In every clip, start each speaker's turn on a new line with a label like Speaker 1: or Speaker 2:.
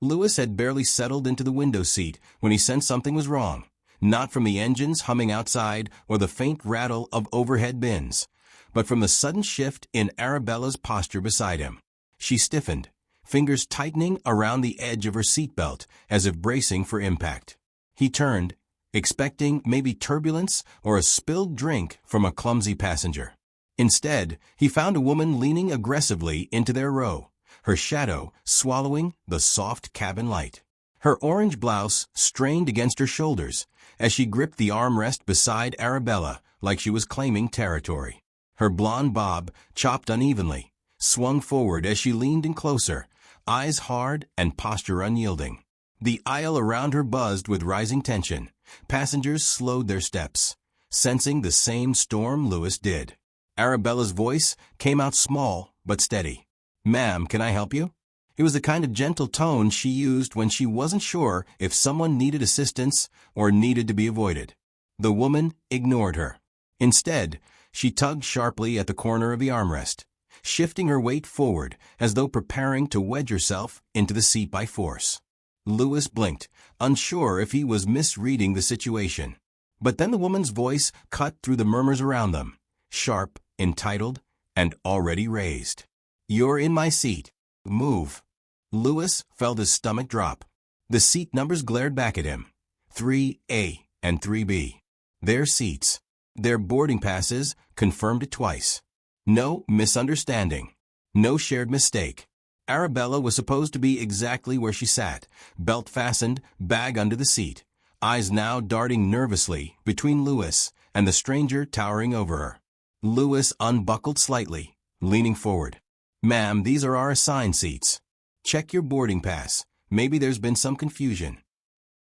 Speaker 1: Louis had barely settled into the window seat when he sensed something was wrong, not from the engines humming outside or the faint rattle of overhead bins, but from the sudden shift in Arabella's posture beside him. She stiffened, fingers tightening around the edge of her seatbelt as if bracing for impact. He turned, expecting maybe turbulence or a spilled drink from a clumsy passenger. Instead, he found a woman leaning aggressively into their row, her shadow swallowing the soft cabin light. Her orange blouse strained against her shoulders as she gripped the armrest beside Arabella like she was claiming territory. Her blonde bob, chopped unevenly, swung forward as she leaned in closer, eyes hard and posture unyielding. The aisle around her buzzed with rising tension. Passengers slowed their steps, sensing the same storm Louis did. Arabella's voice came out small but steady. "Ma'am, can I help you?" It was the kind of gentle tone she used when she wasn't sure if someone needed assistance or needed to be avoided. The woman ignored her. Instead, she tugged sharply at the corner of the armrest, shifting her weight forward as though preparing to wedge herself into the seat by force. Louis blinked, unsure if he was misreading the situation. But then the woman's voice cut through the murmurs around them, sharp, entitled, and already raised. "You're in my seat. Move." Louis felt his stomach drop. The seat numbers glared back at him. 3A and 3B. Their seats. Their boarding passes confirmed it twice. No misunderstanding. No shared mistake. Arabella was supposed to be exactly where she sat, belt fastened, bag under the seat, eyes now darting nervously between Louis and the stranger towering over her. Louis unbuckled slightly, leaning forward. "Ma'am, these are our assigned seats. Check your boarding pass. Maybe there's been some confusion."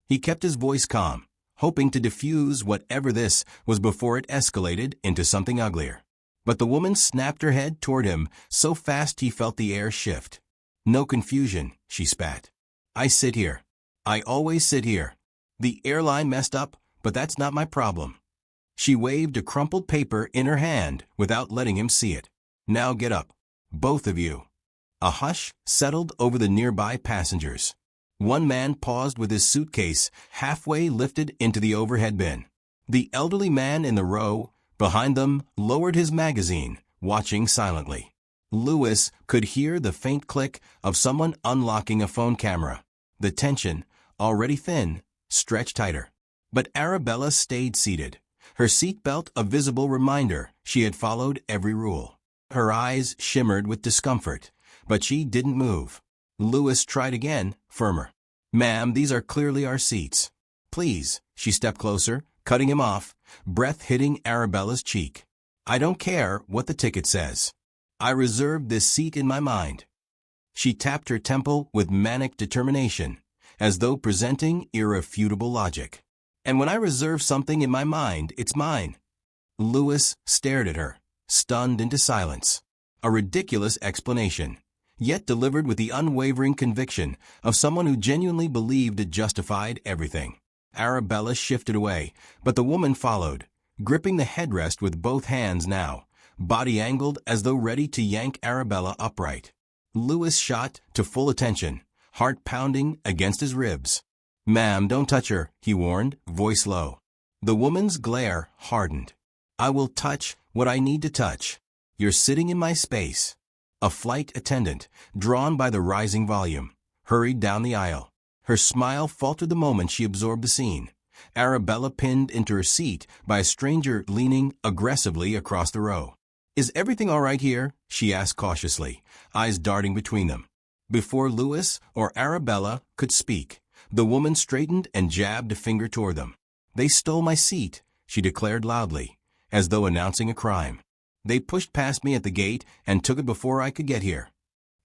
Speaker 1: He kept his voice calm, hoping to diffuse whatever this was before it escalated into something uglier. But the woman snapped her head toward him so fast he felt the air shift. "No confusion," she spat. "I sit here. I always sit here. The airline messed up, but that's not my problem." She waved a crumpled paper in her hand without letting him see it. "Now get up. Both of you." A hush settled over the nearby passengers. One man paused with his suitcase halfway lifted into the overhead bin. The elderly man in the row behind them lowered his magazine, watching silently. Louis could hear the faint click of someone unlocking a phone camera. The tension, already thin, stretched tighter. But Arabella stayed seated, her seatbelt a visible reminder she had followed every rule. Her eyes shimmered with discomfort, but she didn't move. Louis tried again, firmer. "Ma'am, these are clearly our seats. Please." She stepped closer, cutting him off, breath hitting Arabella's cheek. "I don't care what the ticket says. I reserved this seat in my mind." She tapped her temple with manic determination, as though presenting irrefutable logic. "And when I reserve something in my mind, it's mine." Louis stared at her, stunned into silence. A ridiculous explanation, yet delivered with the unwavering conviction of someone who genuinely believed it justified everything. Arabella shifted away, but the woman followed, gripping the headrest with both hands now, body angled as though ready to yank Arabella upright. Louis shot to full attention, heart pounding against his ribs. "Ma'am, don't touch her," he warned, voice low. The woman's glare hardened. "I will touch what I need to touch. You're sitting in my space." A flight attendant, drawn by the rising volume, hurried down the aisle. Her smile faltered the moment she absorbed the scene. Arabella pinned into her seat by a stranger leaning aggressively across the row. "Is everything all right here?" she asked cautiously, eyes darting between them. Before Louis or Arabella could speak, the woman straightened and jabbed a finger toward them. "They stole my seat," she declared loudly, as though announcing a crime. "They pushed past me at the gate and took it before I could get here."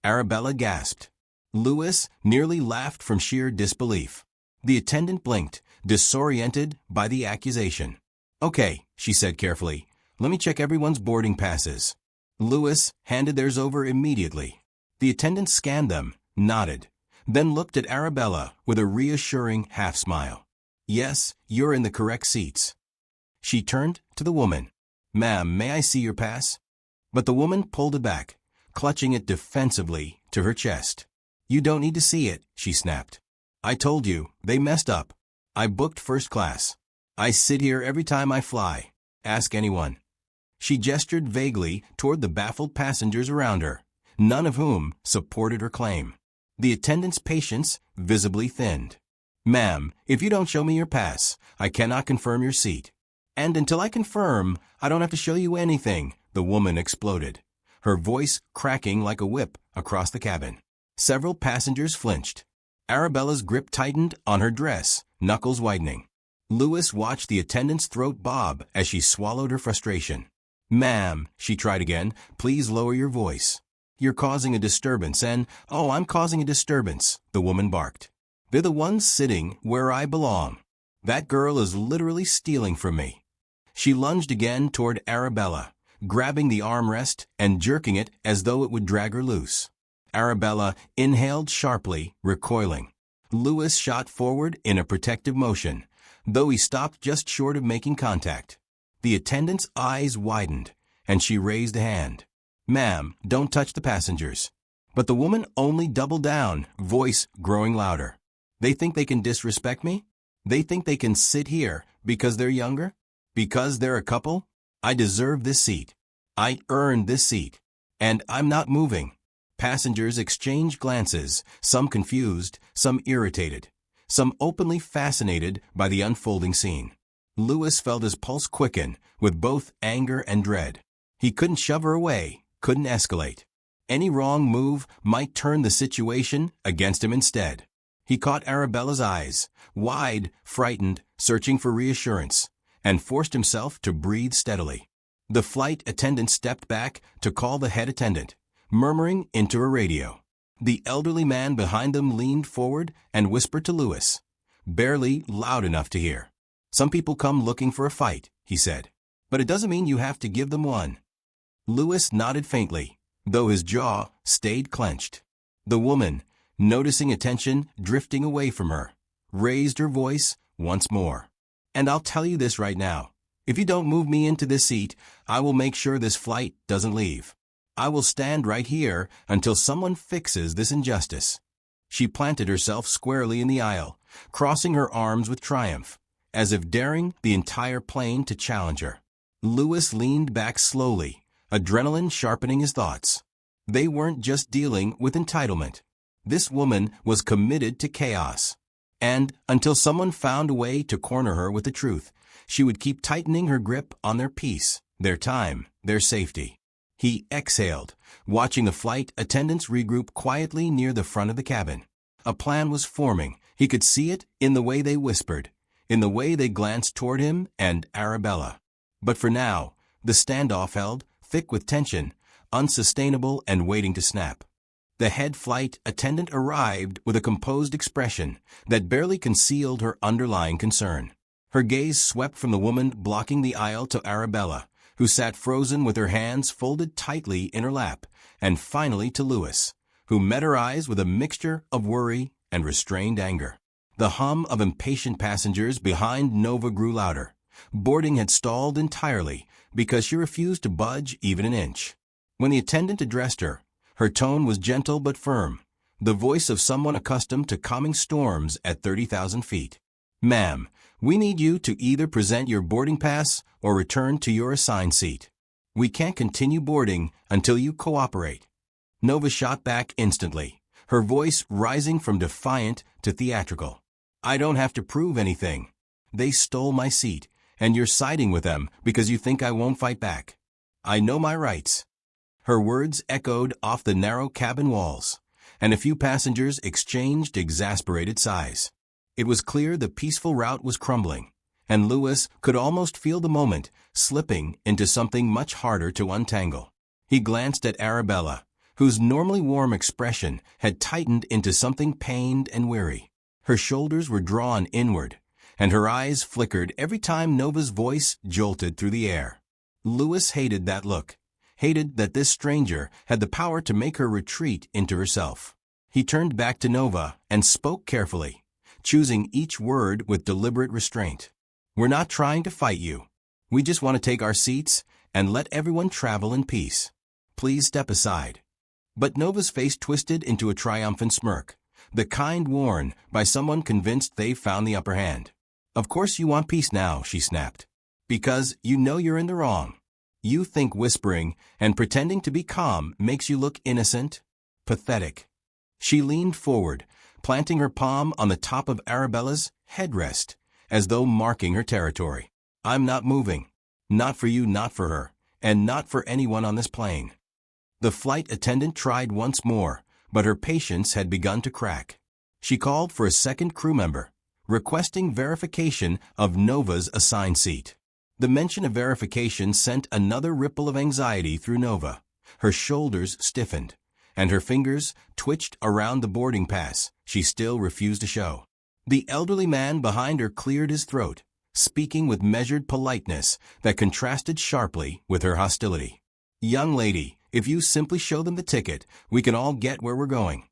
Speaker 1: Arabella gasped. Louis nearly laughed from sheer disbelief. The attendant blinked, disoriented by the accusation. "Okay," she said carefully. "Let me check everyone's boarding passes." Louis handed theirs over immediately. The attendant scanned them, nodded, then looked at Arabella with a reassuring half-smile. "Yes, you're in the correct seats." She turned to the woman. "Ma'am, may I see your pass?" But the woman pulled it back, clutching it defensively to her chest. You don't need to see it, she snapped. I told you, they messed up. I booked first class. I sit here every time I fly. Ask anyone. She gestured vaguely toward the baffled passengers around her, none of whom supported her claim. The attendant's patience visibly thinned. Ma'am, if you don't show me your pass, I cannot confirm your seat. And until I confirm, I don't have to show you anything, the woman exploded, her voice cracking like a whip across the cabin. Several passengers flinched. Arabella's grip tightened on her dress, knuckles widening. Lewis watched the attendant's throat bob as she swallowed her frustration. Ma'am, she tried again, please lower your voice. You're causing a disturbance and, oh, I'm causing a disturbance, the woman barked. They're the ones sitting where I belong. That girl is literally stealing from me. She lunged again toward Arabella, grabbing the armrest and jerking it as though it would drag her loose. Arabella inhaled sharply, recoiling. Lewis shot forward in a protective motion, though he stopped just short of making contact. The attendant's eyes widened, and she raised a hand. Ma'am, don't touch the passengers. But the woman only doubled down, voice growing louder. They think they can disrespect me? They think they can sit here because they're younger? Because they're a couple? I deserve this seat. I earned this seat. And I'm not moving. Passengers exchanged glances, some confused, some irritated, some openly fascinated by the unfolding scene. Lewis felt his pulse quicken with both anger and dread. He couldn't shove her away, couldn't escalate. Any wrong move might turn the situation against him instead. He caught Arabella's eyes, wide, frightened, searching for reassurance, and forced himself to breathe steadily. The flight attendant stepped back to call the head attendant, murmuring into a radio. The elderly man behind them leaned forward and whispered to Lewis, barely loud enough to hear. Some people come looking for a fight, he said, but it doesn't mean you have to give them one. Lewis nodded faintly, though his jaw stayed clenched. The woman, noticing attention drifting away from her, raised her voice once more. And I'll tell you this right now. If you don't move me into this seat, I will make sure this flight doesn't leave. I will stand right here until someone fixes this injustice. She planted herself squarely in the aisle, crossing her arms with triumph, as if daring the entire plane to challenge her. Lewis leaned back slowly, adrenaline sharpening his thoughts. They weren't just dealing with entitlement. This woman was committed to chaos. And, until someone found a way to corner her with the truth, she would keep tightening her grip on their peace, their time, their safety. He exhaled, watching the flight attendants regroup quietly near the front of the cabin. A plan was forming. He could see it in the way they whispered, in the way they glanced toward him and Arabella. But for now, the standoff held, thick with tension, unsustainable and waiting to snap. The head flight attendant arrived with a composed expression that barely concealed her underlying concern. Her gaze swept from the woman blocking the aisle to Arabella, who sat frozen with her hands folded tightly in her lap, and finally to Lewis, who met her eyes with a mixture of worry and restrained anger. The hum of impatient passengers behind Nova grew louder. Boarding had stalled entirely because she refused to budge even an inch. When the attendant addressed her, her tone was gentle but firm, the voice of someone accustomed to calming storms at 30,000 feet. Ma'am, we need you to either present your boarding pass or return to your assigned seat. We can't continue boarding until you cooperate. Nova shot back instantly, her voice rising from defiant to theatrical. I don't have to prove anything. They stole my seat, and you're siding with them because you think I won't fight back. I know my rights. Her words echoed off the narrow cabin walls, and a few passengers exchanged exasperated sighs. It was clear the peaceful route was crumbling, and Lewis could almost feel the moment slipping into something much harder to untangle. He glanced at Arabella, whose normally warm expression had tightened into something pained and weary. Her shoulders were drawn inward, and her eyes flickered every time Nova's voice jolted through the air. Lewis hated that look, hated that this stranger had the power to make her retreat into herself. He turned back to Nova and spoke carefully, choosing each word with deliberate restraint. We're not trying to fight you. We just want to take our seats and let everyone travel in peace. Please step aside. But Nova's face twisted into a triumphant smirk, the kind worn by someone convinced they've found the upper hand. "Of course you want peace now," she snapped. "Because you know you're in the wrong. You think whispering and pretending to be calm makes you look innocent? Pathetic." She leaned forward, planting her palm on the top of Arabella's headrest, as though marking her territory. "I'm not moving. Not for you, not for her, and not for anyone on this plane." The flight attendant tried once more, but her patience had begun to crack. She called for a second crew member, requesting verification of Nova's assigned seat. The mention of verification sent another ripple of anxiety through Nova. Her shoulders stiffened, and her fingers twitched around the boarding pass she still refused to show. The elderly man behind her cleared his throat, speaking with measured politeness that contrasted sharply with her hostility. "Young lady, if you simply show them the ticket, we can all get where we're going."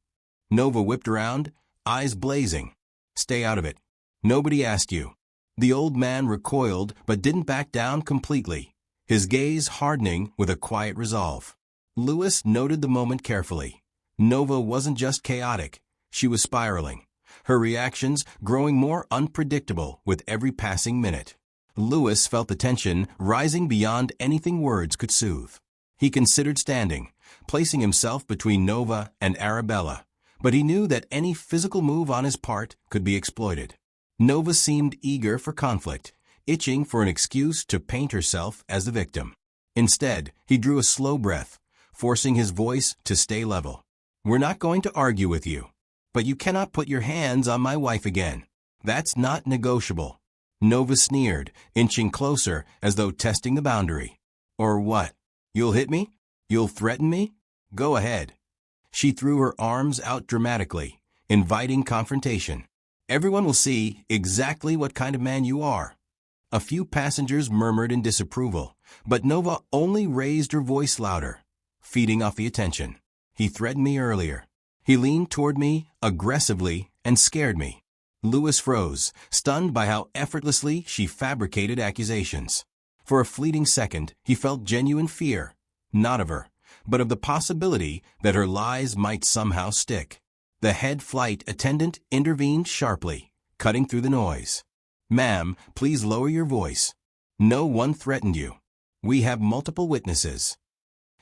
Speaker 1: Nova whipped around, eyes blazing. "Stay out of it. Nobody asked you." The old man recoiled but didn't back down completely, his gaze hardening with a quiet resolve. Lewis noted the moment carefully. Nova wasn't just chaotic, she was spiraling, her reactions growing more unpredictable with every passing minute. Lewis felt the tension rising beyond anything words could soothe. He considered standing, placing himself between Nova and Arabella, but he knew that any physical move on his part could be exploited. Nova seemed eager for conflict, itching for an excuse to paint herself as the victim. Instead, he drew a slow breath, forcing his voice to stay level. "We're not going to argue with you, but you cannot put your hands on my wife again. That's not negotiable." Nova sneered, inching closer as though testing the boundary. "Or what? You'll hit me? You'll threaten me? Go ahead." She threw her arms out dramatically, inviting confrontation. "Everyone will see exactly what kind of man you are." A few passengers murmured in disapproval, but Nova only raised her voice louder, feeding off the attention. "He threatened me earlier. He leaned toward me aggressively and scared me." Lewis froze, stunned by how effortlessly she fabricated accusations. For a fleeting second, he felt genuine fear, not of her, but of the possibility that her lies might somehow stick. The head flight attendant intervened sharply, cutting through the noise. "Ma'am, please lower your voice. No one threatened you. We have multiple witnesses."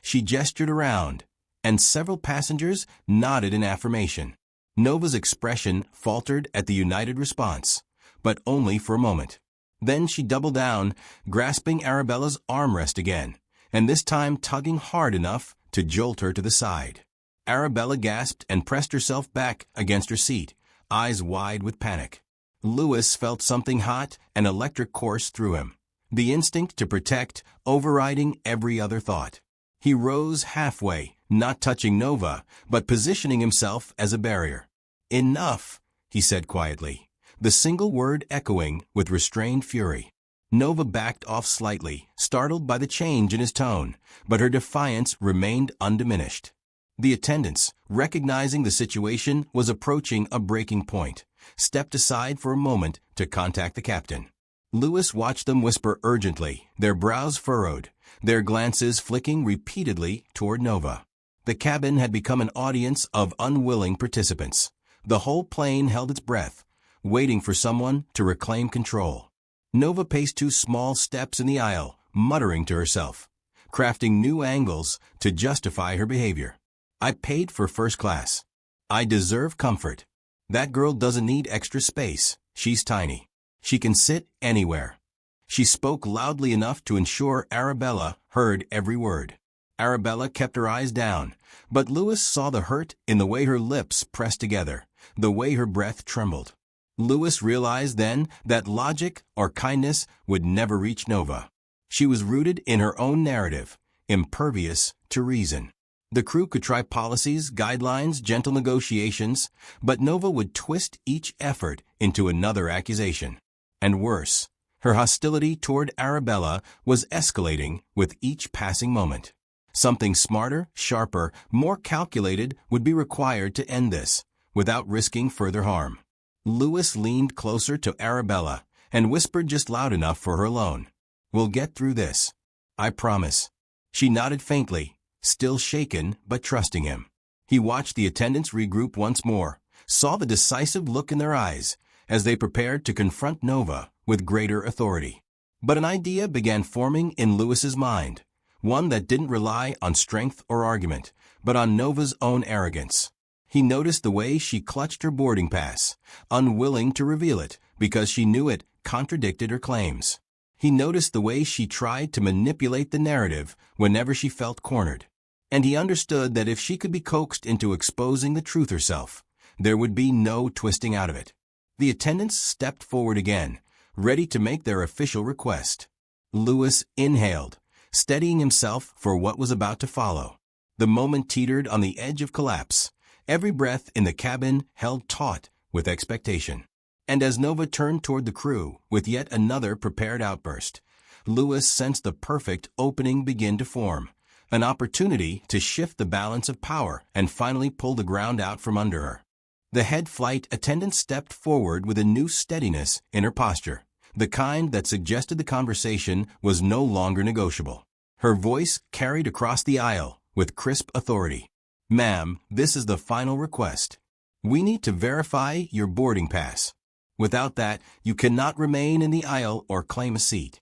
Speaker 1: She gestured around, and several passengers nodded in affirmation. Nova's expression faltered at the united response, but only for a moment. Then she doubled down, grasping Arabella's armrest again, and this time tugging hard enough to jolt her to the side. Arabella gasped and pressed herself back against her seat, eyes wide with panic. Lewis felt something hot and electric course through him, the instinct to protect overriding every other thought. He rose halfway, not touching Nova, but positioning himself as a barrier. "Enough," he said quietly, the single word echoing with restrained fury. Nova backed off slightly, startled by the change in his tone, but her defiance remained undiminished. The attendants, recognizing the situation was approaching a breaking point, stepped aside for a moment to contact the captain. Lewis watched them whisper urgently, their brows furrowed, their glances flicking repeatedly toward Nova. The cabin had become an audience of unwilling participants. The whole plane held its breath, waiting for someone to reclaim control. Nova paced 2 small steps in the aisle, muttering to herself, crafting new angles to justify her behavior. "I paid for first class. I deserve comfort. That girl doesn't need extra space. She's tiny. She can sit anywhere." She spoke loudly enough to ensure Arabella heard every word. Arabella kept her eyes down, but Lewis saw the hurt in the way her lips pressed together, the way her breath trembled. Lewis realized then that logic or kindness would never reach Nova. She was rooted in her own narrative, impervious to reason. The crew could try policies, guidelines, gentle negotiations, but Nova would twist each effort into another accusation. And worse, her hostility toward Arabella was escalating with each passing moment. Something smarter, sharper, more calculated would be required to end this, without risking further harm. Lewis leaned closer to Arabella and whispered just loud enough for her alone. "We'll get through this. I promise." She nodded faintly, still shaken but trusting him. He watched the attendants regroup once more, saw the decisive look in their eyes as they prepared to confront Nova with greater authority. But an idea began forming in Lewis's mind, one that didn't rely on strength or argument, but on Nova's own arrogance. He noticed the way she clutched her boarding pass, unwilling to reveal it because she knew it contradicted her claims. He noticed the way she tried to manipulate the narrative whenever she felt cornered. And he understood that if she could be coaxed into exposing the truth herself, there would be no twisting out of it. The attendants stepped forward again, ready to make their official request. Lewis inhaled, steadying himself for what was about to follow. The moment teetered on the edge of collapse. Every breath in the cabin held taut with expectation. And as Nova turned toward the crew with yet another prepared outburst, Lewis sensed the perfect opening begin to form, an opportunity to shift the balance of power and finally pull the ground out from under her. The head flight attendant stepped forward with a new steadiness in her posture, the kind that suggested the conversation was no longer negotiable. Her voice carried across the aisle with crisp authority. "Ma'am, this is the final request. We need to verify your boarding pass. Without that, you cannot remain in the aisle or claim a seat."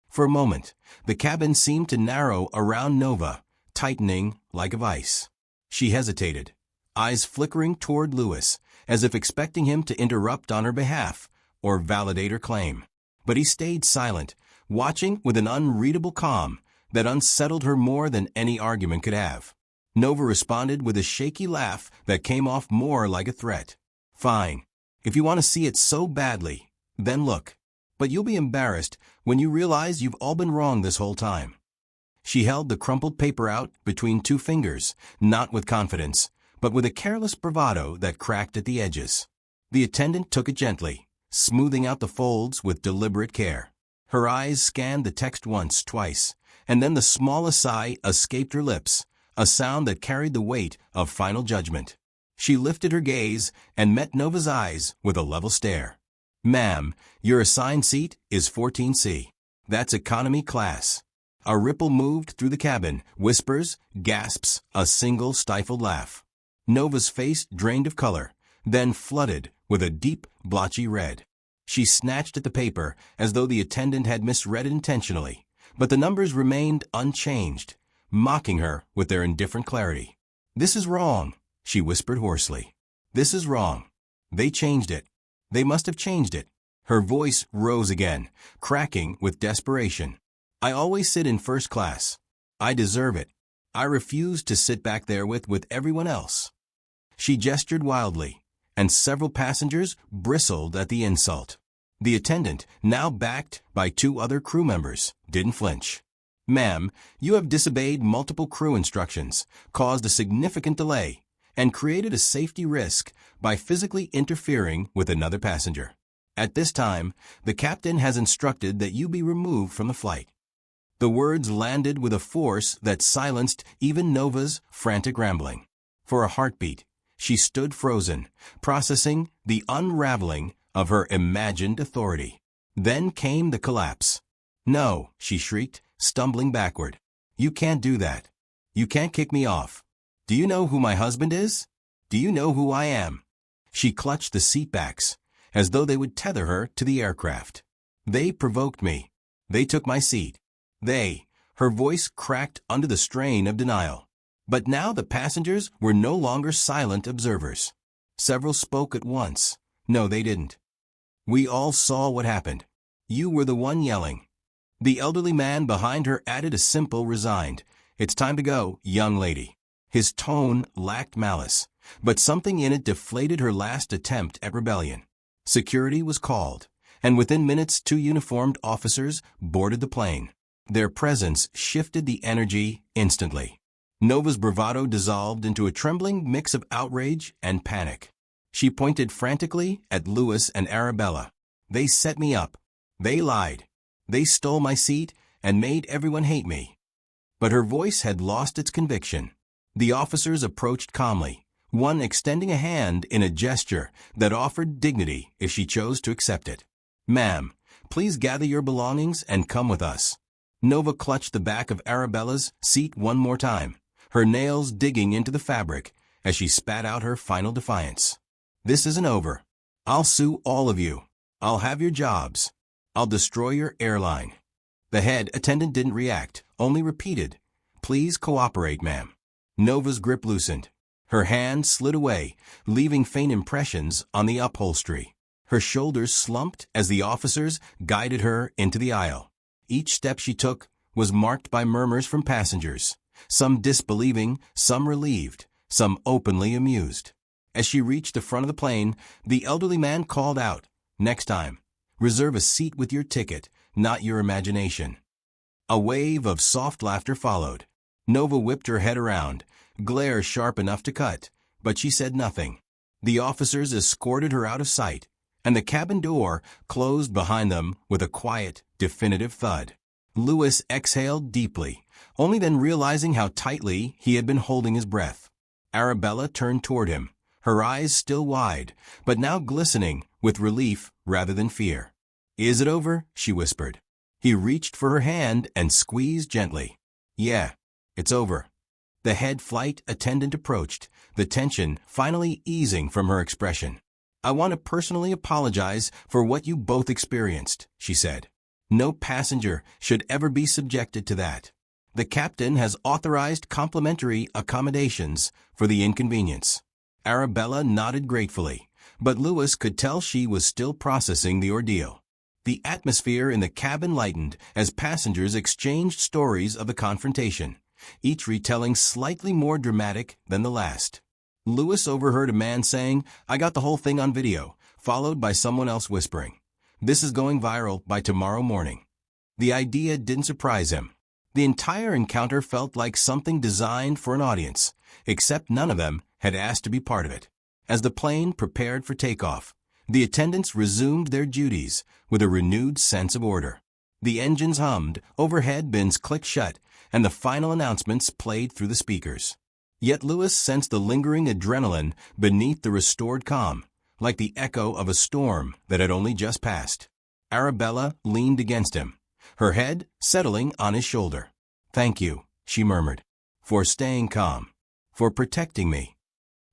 Speaker 1: For a moment, the cabin seemed to narrow around Nova, tightening like a vice. She hesitated, eyes flickering toward Lewis, as if expecting him to interrupt on her behalf or validate her claim. But he stayed silent, watching with an unreadable calm that unsettled her more than any argument could have. Nova responded with a shaky laugh that came off more like a threat. "Fine. If you want to see it so badly, then look. But you'll be embarrassed when you realize you've all been wrong this whole time." She held the crumpled paper out between two fingers, not with confidence, but with a careless bravado that cracked at the edges. The attendant took it gently, smoothing out the folds with deliberate care. Her eyes scanned the text once, twice, and then the smallest sigh escaped her lips, a sound that carried the weight of final judgment. She lifted her gaze and met Nova's eyes with a level stare. "Ma'am, your assigned seat is 14C. That's economy class." A ripple moved through the cabin, whispers, gasps, a single stifled laugh. Nova's face drained of color, then flooded with a deep, blotchy red. She snatched at the paper as though the attendant had misread it intentionally, but the numbers remained unchanged, mocking her with their indifferent clarity. "This is wrong," she whispered hoarsely. "This is wrong. They changed it. They must have changed it." Her voice rose again, cracking with desperation. "I always sit in first class. I deserve it. I refuse to sit back there with everyone else." She gestured wildly, and several passengers bristled at the insult. The attendant, now backed by two other crew members, didn't flinch. "Ma'am, you have disobeyed multiple crew instructions, caused a significant delay, and created a safety risk by physically interfering with another passenger. At this time, the captain has instructed that you be removed from the flight." The words landed with a force that silenced even Nova's frantic rambling. For a heartbeat, she stood frozen, processing the unraveling of her imagined authority. Then came the collapse. "No," she shrieked, stumbling backward. "You can't do that. You can't kick me off. Do you know who my husband is? Do you know who I am?" She clutched the seat backs, as though they would tether her to the aircraft. "They provoked me. They took my seat. They," her voice cracked under the strain of denial. But now the passengers were no longer silent observers. Several spoke at once. "No, they didn't. We all saw what happened. You were the one yelling." The elderly man behind her added a simple, resigned, "It's time to go, young lady." His tone lacked malice, but something in it deflated her last attempt at rebellion. Security was called, and within minutes 2 uniformed officers boarded the plane. Their presence shifted the energy instantly. Nova's bravado dissolved into a trembling mix of outrage and panic. She pointed frantically at Lewis and Arabella. "They set me up. They lied. They stole my seat and made everyone hate me." But her voice had lost its conviction. The officers approached calmly, one extending a hand in a gesture that offered dignity if she chose to accept it. "Ma'am, please gather your belongings and come with us." Nova clutched the back of Arabella's seat one more time, her nails digging into the fabric, as she spat out her final defiance. "This isn't over. I'll sue all of you. I'll have your jobs. I'll destroy your airline." The head attendant didn't react, only repeated, "Please cooperate, ma'am." Nova's grip loosened. Her hand slid away, leaving faint impressions on the upholstery. Her shoulders slumped as the officers guided her into the aisle. Each step she took was marked by murmurs from passengers, some disbelieving, some relieved, some openly amused. As she reached the front of the plane, the elderly man called out, "Next time, reserve a seat with your ticket, not your imagination." A wave of soft laughter followed. Nova whipped her head around, glare sharp enough to cut, but she said nothing. The officers escorted her out of sight, and the cabin door closed behind them with a quiet, definitive thud. Louis exhaled deeply, only then realizing how tightly he had been holding his breath. Arabella turned toward him, her eyes still wide, but now glistening with relief rather than fear. "Is it over?" she whispered. He reached for her hand and squeezed gently. "Yeah, it's over." The head flight attendant approached, the tension finally easing from her expression. "I want to personally apologize for what you both experienced," she said. "No passenger should ever be subjected to that. The captain has authorized complimentary accommodations for the inconvenience." Arabella nodded gratefully, but Louis could tell she was still processing the ordeal. The atmosphere in the cabin lightened as passengers exchanged stories of the confrontation, each retelling slightly more dramatic than the last. Louis overheard a man saying, "I got the whole thing on video," followed by someone else whispering, "This is going viral by tomorrow morning." The idea didn't surprise him. The entire encounter felt like something designed for an audience, except none of them had asked to be part of it. As the plane prepared for takeoff, the attendants resumed their duties with a renewed sense of order. The engines hummed, overhead bins clicked shut, and the final announcements played through the speakers. Yet Louis sensed the lingering adrenaline beneath the restored calm, like the echo of a storm that had only just passed. Arabella leaned against him, her head settling on his shoulder. "Thank you," she murmured, "for staying calm, for protecting me."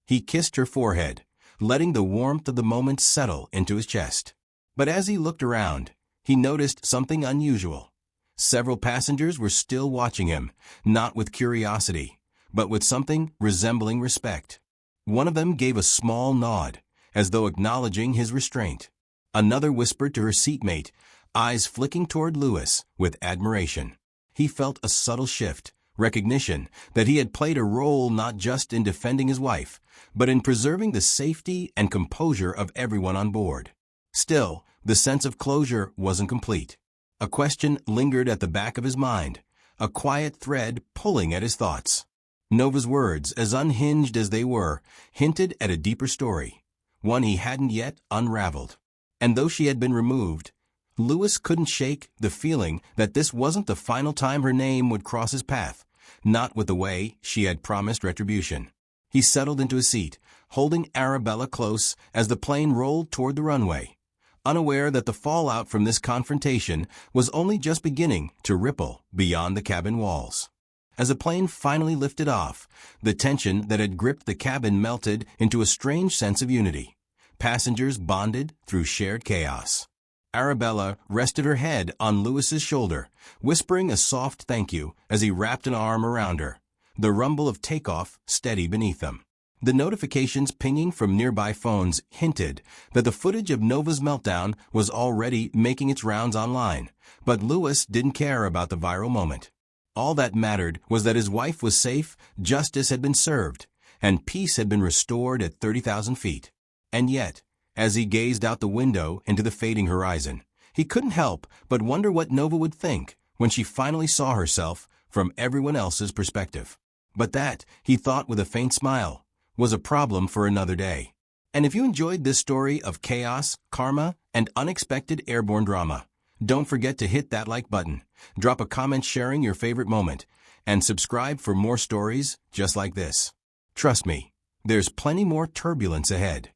Speaker 1: He kissed her forehead, letting the warmth of the moment settle into his chest. But as he looked around, he noticed something unusual. Several passengers were still watching him, not with curiosity, but with something resembling respect. One of them gave a small nod, as though acknowledging his restraint. Another whispered to her seatmate, eyes flicking toward Louis with admiration. He felt a subtle shift, recognition that he had played a role not just in defending his wife, but in preserving the safety and composure of everyone on board. Still, the sense of closure wasn't complete. A question lingered at the back of his mind, a quiet thread pulling at his thoughts. Nova's words, as unhinged as they were, hinted at a deeper story, one he hadn't yet unraveled. And though she had been removed, Louis couldn't shake the feeling that this wasn't the final time her name would cross his path, not with the way she had promised retribution. He settled into a seat, holding Arabella close as the plane rolled toward the runway, unaware that the fallout from this confrontation was only just beginning to ripple beyond the cabin walls. As the plane finally lifted off, the tension that had gripped the cabin melted into a strange sense of unity. Passengers bonded through shared chaos. Arabella rested her head on Louis's shoulder, whispering a soft thank you as he wrapped an arm around her, the rumble of takeoff steady beneath them. The notifications pinging from nearby phones hinted that the footage of Nova's meltdown was already making its rounds online, but Louis didn't care about the viral moment. All that mattered was that his wife was safe, justice had been served, and peace had been restored at 30,000 feet. And yet, as he gazed out the window into the fading horizon, he couldn't help but wonder what Nova would think when she finally saw herself from everyone else's perspective. But that, he thought with a faint smile, was a problem for another day. And if you enjoyed this story of chaos, karma, and unexpected airborne drama, don't forget to hit that like button, drop a comment sharing your favorite moment, and subscribe for more stories just like this. Trust me, there's plenty more turbulence ahead.